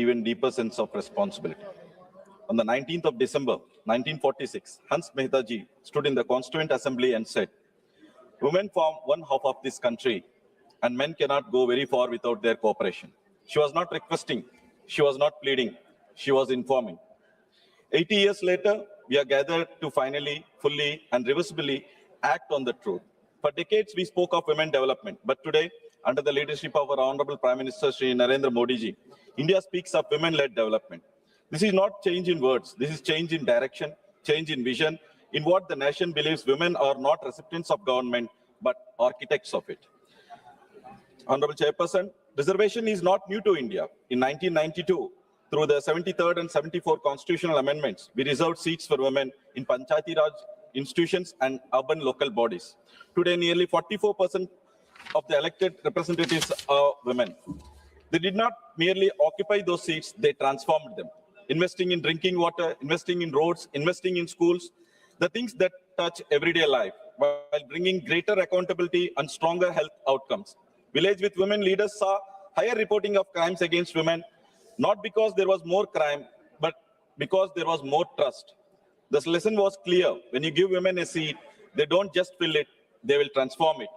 even deeper sense of responsibility. On the 19th of December, 1946, Hans Mehtaji stood in the Constituent Assembly and said, "Women form one half of this country, and men cannot go very far without their cooperation." She was not requesting, she was not pleading, she was informing. 80 years later, we are gathered to finally, fully, and reversibly act on the truth. For decades, we spoke of women development, but today, under the leadership of our Honorable Prime Minister Shri Narendra Modi ji, India speaks of women-led development. This is not change in words, this is change in direction, change in vision, in what the nation believes women are not recipients of government, but architects of it. Honorable Chairperson, reservation is not new to India. In 1992, through the 73rd and 74th constitutional amendments, we reserved seats for women in Panchayati Raj institutions and urban local bodies. Today, nearly 44% of the elected representatives are women. They did not merely occupy those seats, they transformed them. Investing in drinking water, investing in roads, investing in schools, the things that touch everyday life, while bringing greater accountability and stronger health outcomes. Village with women leaders saw higher reporting of crimes against women, not because there was more crime, but because there was more trust. This lesson was clear. When you give women a seat, they don't just fill it, they will transform it.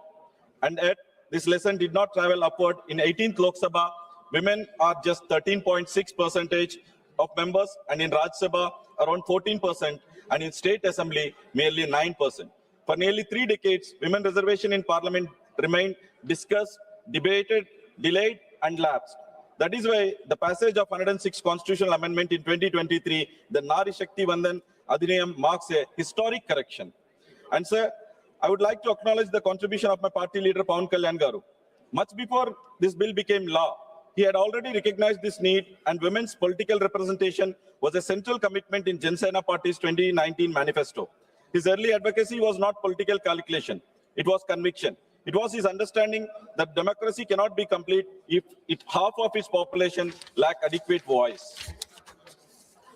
And yet, this lesson did not travel upward. In 18th Loksabha, women are just 13.6% of members, and in Raj Sabha, around 14%, and in State Assembly, merely 9%. For nearly 3 decades, women reservation in Parliament remained discussed, debated, delayed, and lapsed. That is why the passage of 106 constitutional amendment in 2023, the Nari Shakti Vandan Adhiniyam, marks a historic correction. And sir, I would like to acknowledge the contribution of my party leader, Pawan Kalyan Garu. Much before this bill became law, he had already recognized this need, and women's political representation was a central commitment in Jansena Party's 2019 manifesto. His early advocacy was not political calculation, it was conviction. It was his understanding that democracy cannot be complete if half of its population lack adequate voice.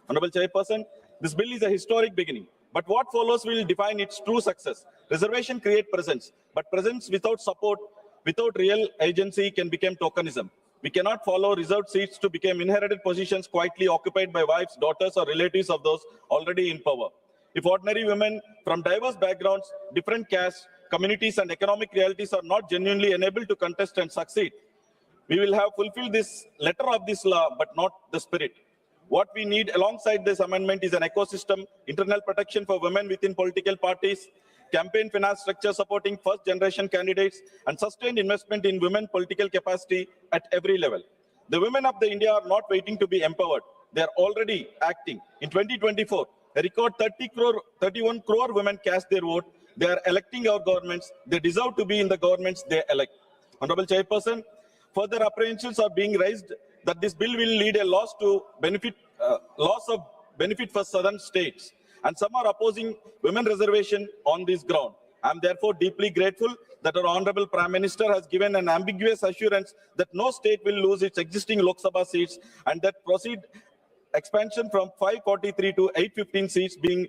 Honorable Chairperson, this bill is a historic beginning, but what follows will define its true success. Reservation create presence, but presence without support, without real agency can become tokenism. We cannot follow reserved seats to become inherited positions quietly occupied by wives, daughters, or relatives of those already in power. If ordinary women from diverse backgrounds, different castes, communities, and economic realities are not genuinely enabled to contest and succeed, we will have fulfilled this letter of this law, but not the spirit. What we need alongside this amendment is an ecosystem, internal protection for women within political parties, campaign finance structure supporting first-generation candidates, and sustained investment in women political capacity at every level. The women of the India are not waiting to be empowered. They are already acting. In 2024, a record 31 crore women cast their vote. They are electing our governments. They deserve to be in the governments they elect. Honorable Chairperson, further apprehensions are being raised that this bill will lead a loss of benefit for southern states, and some are opposing women reservation on this ground. I am therefore deeply grateful that our Honorable Prime Minister has given an ambiguous assurance that no state will lose its existing Lok Sabha seats, and that proceed expansion from 543 to 815 seats being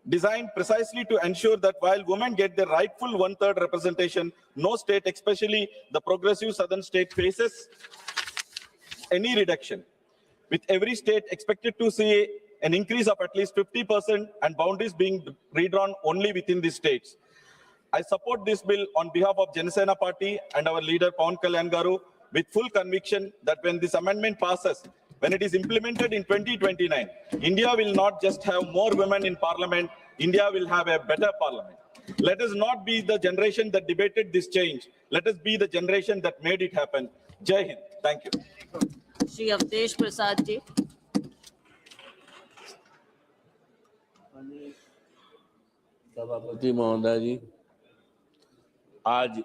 designed precisely to ensure that while women get their rightful one-third representation, no state, especially the progressive southern state, faces any reduction, with every state expected to see an increase of at least 50% and boundaries being redrawn only within the states. I support this bill on behalf of Janasena Party and our leader Pawan Kalyan Garu with full conviction that when this amendment passes, when it is implemented in 2029, India will not just have more women in parliament, India will have a better parliament. Let us not be the generation that debated this change. Let us be the generation that made it happen. Jai Hind. Thank you. Shri Avdesh Prasad ji. सभापति महोदय जी, आज